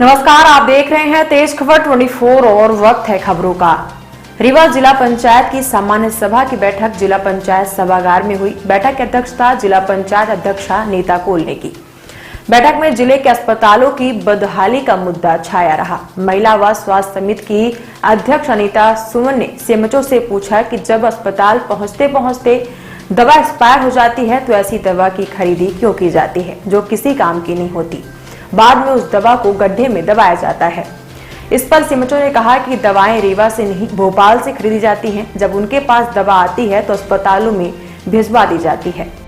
नमस्कार, आप देख रहे हैं तेज खबर 24 और वक्त है खबरों का। रीवा जिला पंचायत की सामान्य सभा की बैठक जिला पंचायत सभागार में हुई। बैठक की अध्यक्षता जिला पंचायत अध्यक्षा नीता कोल ने की। बैठक में जिले के अस्पतालों की बदहाली का मुद्दा छाया रहा। महिला व स्वास्थ्य समिति की अध्यक्ष अनीता सुमन ने सीएमएचओ से पूछा कि जब अस्पताल पहुंचते पहुंचते दवा एक्सपायर हो जाती है तो ऐसी दवा की खरीदी क्यों की जाती है जो किसी काम की नहीं होती। बाद में उस दवा को गड्ढे में दबाया जाता है। इस पर सीएमएचओ ने कहा कि दवाएं रीवा से नहीं भोपाल से खरीदी जाती हैं। जब उनके पास दवा आती है तो अस्पतालों में भिजवा दी जाती है।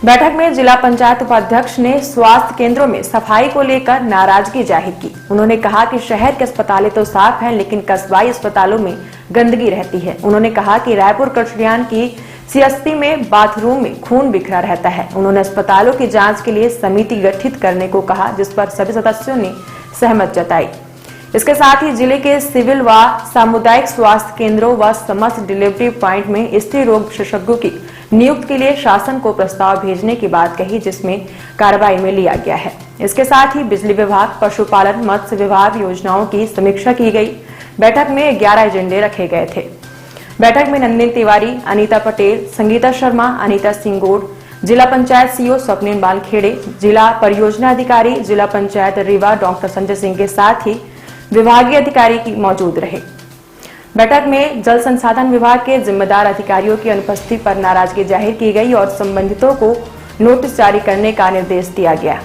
बैठक में जिला पंचायत उपाध्यक्ष ने स्वास्थ्य केंद्रों में सफाई को लेकर नाराजगी जाहिर की। उन्होंने कहा कि शहर के अस्पतालें तो साफ हैं, लेकिन कस्बाई अस्पतालों में गंदगी रहती है। उन्होंने कहा कि रायपुर कचरियान की सीएसपी में बाथरूम में खून बिखरा रहता है। उन्होंने अस्पतालों की जांच के लिए समिति गठित करने को कहा, जिस पर सभी सदस्यों ने सहमत जताई। इसके साथ ही जिले के सिविल व सामुदायिक स्वास्थ्य केंद्रों व समस्त डिलीवरी पॉइंट में स्त्री रोग विशेषज्ञों की नियुक्ति के लिए शासन को प्रस्ताव भेजने की बात कही, जिसमें कार्रवाई में लिया गया है। इसके साथ ही बिजली विभाग, पशुपालन, मत्स्य विभाग योजनाओं की समीक्षा की गई। बैठक में 11 एजेंडे रखे गए थे। बैठक में नंदिनी तिवारी, अनीता पटेल, संगीता शर्मा, अनीता सिंगोड़, जिला पंचायत सीईओ स्वप्निल बालखेड़े, जिला परियोजना अधिकारी जिला पंचायत रीवा डॉक्टर संजय सिंह के साथ ही विभागीय अधिकारी की मौजूद रहे। बैठक में जल संसाधन विभाग के जिम्मेदार अधिकारियों की अनुपस्थिति पर नाराजगी जाहिर की गई और संबंधितों को नोटिस जारी करने का निर्देश दिया गया।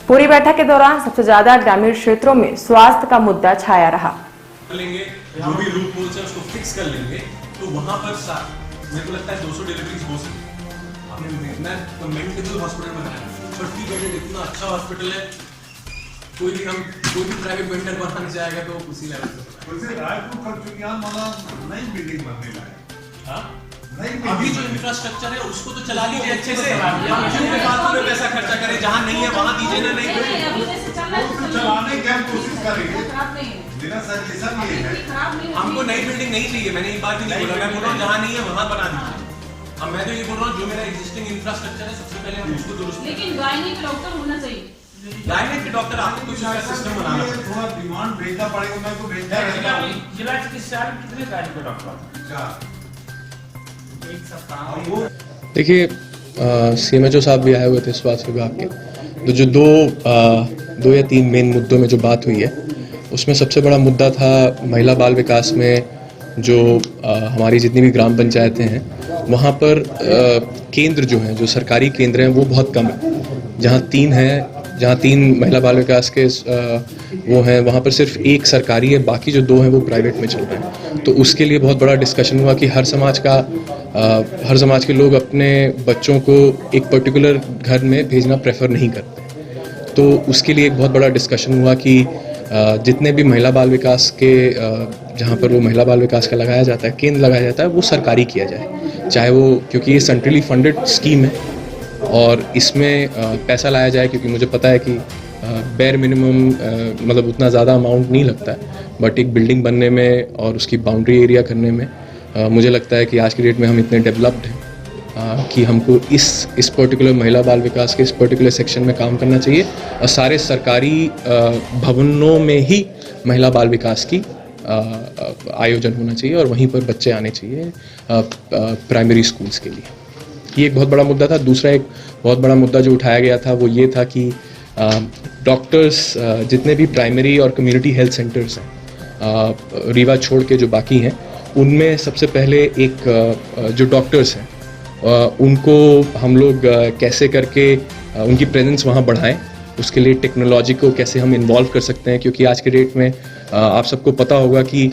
पूरी बैठक के दौरान सबसे ज्यादा ग्रामीण क्षेत्रों में स्वास्थ्य का मुद्दा छाया रहा। जो भी रूट होल्स है उसको फिक्स कर लेंगे तो वहां पर मेरे को लगता है 200 डिलीवरीज हो सकती है। आपने इतना मेंटेनेबल हॉस्पिटल बनाया, 30 बेडेड इतना अच्छा हॉस्पिटल है। कोई भी प्राइवेट वेंडर बनाने जाएगा तो उसी लेवल पे वैसे रायपुर कचरियान वाला नई बिल्डिंग बनने लगा है। अभी जो इंफ्रास्ट्रक्चर है उसको तो चला लीजिए अच्छे से। क्यों फालतू में पैसा खर्चा करें, जहां नहीं है वहां दीजिए ना। नहीं चलाने की हम कोशिश करेंगे। मेरा सजेशन ये है, हमको नई बिल्डिंग नहीं चाहिए। मैंने एक बार भी नहीं बोला, मैं बोल रहा हूँ जहाँ नहीं है वहाँ बना दीजिए। अब मैं तो ये बोल रहा हूँ जो मेरा एग्जिस्टिंग इंफ्रास्ट्रक्चर है सबसे पहले हम उसको दुरुस्त। लेकिन गायनी के डॉक्टर होना चाहिए। गायनी के डॉक्टर आपको कुछ सिस्टम बनाना है, थोड़ा डिमांड भेजना पड़ेगा। मैं तो भेजता है जिला चिकित्सालय कितने गायनी के डॉक्टर एक सप्ताह। देखिए, सीएमएचओ साहब भी आए हुए थे स्वास्थ्य विभाग के, तो जो दो या तीन मेन मुद्दों में जो बात हुई है उसमें सबसे बड़ा मुद्दा था महिला बाल विकास में जो हमारी जितनी भी ग्राम पंचायतें हैं वहाँ पर केंद्र जो हैं, जो सरकारी केंद्र हैं वो बहुत कम है। जहाँ तीन महिला बाल विकास के वो हैं वहाँ पर सिर्फ एक सरकारी है, बाकी जो 2 हैं वो प्राइवेट में चल रहे हैं। तो उसके लिए बहुत बड़ा डिस्कशन हुआ कि हर समाज के लोग अपने बच्चों को एक पर्टिकुलर घर में भेजना प्रेफर नहीं करते। तो उसके लिए एक बहुत बड़ा डिस्कशन हुआ कि जितने भी महिला बाल विकास के जहाँ पर वो महिला बाल विकास का लगाया जाता है, केंद्र लगाया जाता है, वो सरकारी किया जाए। चाहे वो, क्योंकि ये सेंट्रली फंडेड स्कीम है और इसमें पैसा लाया जाए, क्योंकि मुझे पता है कि बेयर मिनिमम मतलब उतना ज़्यादा अमाउंट नहीं लगता है, बट एक बिल्डिंग बनने में और उसकी बाउंड्री एरिया करने में मुझे लगता है कि आज की डेट में हम इतने डेवलप्ड हैं कि हमको इस पर्टिकुलर महिला बाल विकास के इस पर्टिकुलर सेक्शन में काम करना चाहिए और सारे सरकारी भवनों में ही महिला बाल विकास की आयोजन होना चाहिए और वहीं पर बच्चे आने चाहिए प्राइमरी स्कूल्स के लिए। ये एक बहुत बड़ा मुद्दा था। दूसरा एक बहुत बड़ा मुद्दा जो उठाया गया था वो ये था कि डॉक्टर्स जितने भी प्राइमरी और कम्युनिटी हेल्थ सेंटर्स हैं रीवा छोड़ के जो बाकी हैं, उनमें सबसे पहले एक जो डॉक्टर्स हैं उनको हम लोग कैसे करके उनकी प्रेजेंस वहाँ बढ़ाएं, उसके लिए टेक्नोलॉजी को कैसे हम इन्वॉल्व कर सकते हैं। क्योंकि आज के डेट में आप सबको पता होगा कि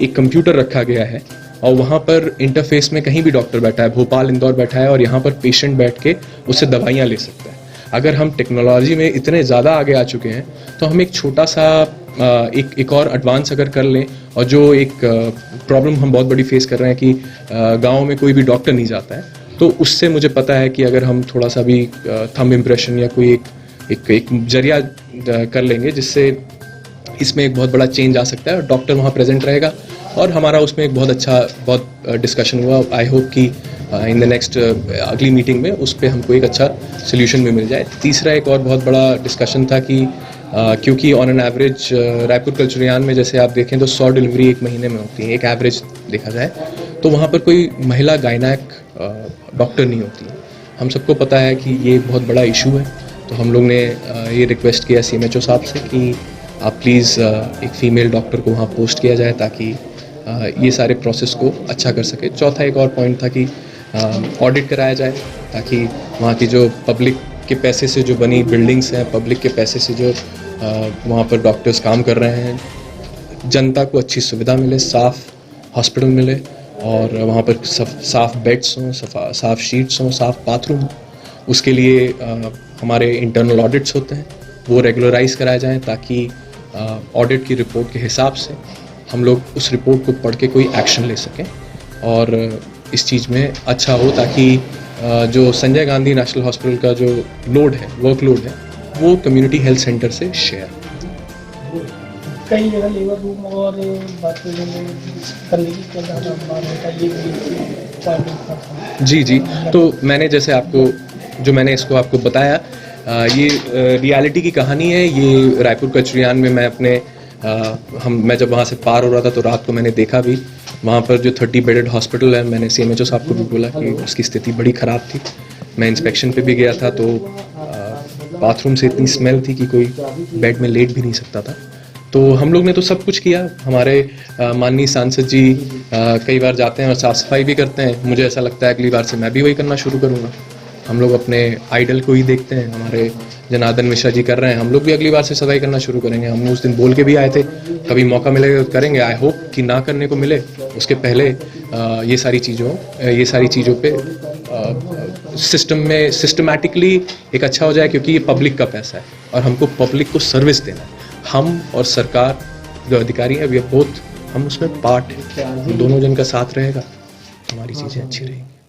एक कंप्यूटर रखा गया है और वहाँ पर इंटरफेस में कहीं भी डॉक्टर बैठा है, भोपाल, इंदौर बैठा है और यहाँ पर पेशेंट बैठ के उससे दवाइयाँ ले सकता है। अगर हम टेक्नोलॉजी में इतने ज़्यादा आगे आ चुके हैं तो हम एक छोटा सा एक और एडवांस अगर कर लें, और जो एक प्रॉब्लम हम बहुत बड़ी फेस कर रहे हैं कि गाँव में कोई भी डॉक्टर नहीं जाता है, तो उससे मुझे पता है कि अगर हम थोड़ा सा भी थंब इम्प्रेशन या कोई एक जरिया कर लेंगे जिससे इसमें एक बहुत बड़ा चेंज आ सकता है और डॉक्टर वहाँ प्रेजेंट रहेगा और हमारा उसमें एक बहुत डिस्कशन हुआ। आई होप कि इन द नेक्स्ट अगली मीटिंग में उस पर हमको एक अच्छा सोल्यूशन भी मिल जाए। तीसरा एक और बहुत बड़ा डिस्कशन था कि क्योंकि ऑन एन एवरेज रायपुर कलचुरियान में जैसे आप देखें तो 100 डिलीवरी एक महीने में होती है, एक एवरेज देखा जाए तो वहाँ पर कोई महिला गायनैक डॉक्टर नहीं होती। हम सबको पता है कि ये एक बहुत बड़ा इशू है, तो हम लोग ने ये रिक्वेस्ट किया CMHO साहब से कि आप प्लीज़ एक फ़ीमेल डॉक्टर को वहाँ पोस्ट किया जाए ताकि ये सारे प्रोसेस को अच्छा कर सके। चौथा एक और पॉइंट था कि ऑडिट कराया जाए ताकि वहाँ की जो पब्लिक के पैसे से जो बनी बिल्डिंग्स हैं, पब्लिक के पैसे से जो वहाँ पर डॉक्टर्स काम कर रहे हैं, जनता को अच्छी सुविधा मिले, साफ़ हॉस्पिटल मिले और वहाँ पर साफ़ बेड्स हों, साफ़ शीट्स हों, साफ़ बाथरूम हों। उसके लिए हमारे इंटरनल ऑडिट्स होते हैं, वो रेगुलराइज कराए जाएँ ताकि ऑडिट की रिपोर्ट के हिसाब से हम लोग उस रिपोर्ट को पढ़ के कोई एक्शन ले सकें और इस चीज़ में अच्छा हो ताकि जो संजय गांधी नेशनल हॉस्पिटल का जो लोड है, वर्कलोड है, वो कम्युनिटी हेल्थ सेंटर से शेयर। कई जगह लेबर रूम और बाथरूम में गंदगी का ज़्यादा मार होता है, ये जी, तो मैंने जैसे इसको आपको बताया, ये रियलिटी की कहानी है। ये रायपुर कचरियान में मैं जब वहाँ से पार हो रहा था तो रात को मैंने देखा भी, वहाँ पर जो 30 बेडेड हॉस्पिटल है, मैंने CMHO साहब को भी बोला कि उसकी स्थिति बड़ी ख़राब थी। मैं इंस्पेक्शन पे भी गया था तो बाथरूम से इतनी स्मेल थी कि कोई बेड में लेट भी नहीं सकता था। तो हम लोग ने तो सब कुछ किया। हमारे माननीय सांसद जी कई बार जाते हैं और साफ़ सफाई भी करते हैं। मुझे ऐसा लगता है अगली बार से मैं भी वही करना शुरू करूँगा। हम लोग अपने आइडल को ही देखते हैं, हमारे जनार्दन मिश्रा जी कर रहे हैं, हम लोग भी अगली बार से सफाई करना शुरू करेंगे। हम उस दिन बोल के भी आए थे, कभी मौका मिलेगा तो करेंगे। आई होप कि ना करने को मिले, उसके पहले ये सारी चीज़ों पे सिस्टमैटिकली एक अच्छा हो जाए, क्योंकि ये पब्लिक का पैसा है और हमको पब्लिक को सर्विस देना है। हम और सरकार जो अधिकारी हैं, हम उसमें पार्ट हैं। दोनों जन का साथ रहेगा, हमारी चीज़ें अच्छी रहेंगी।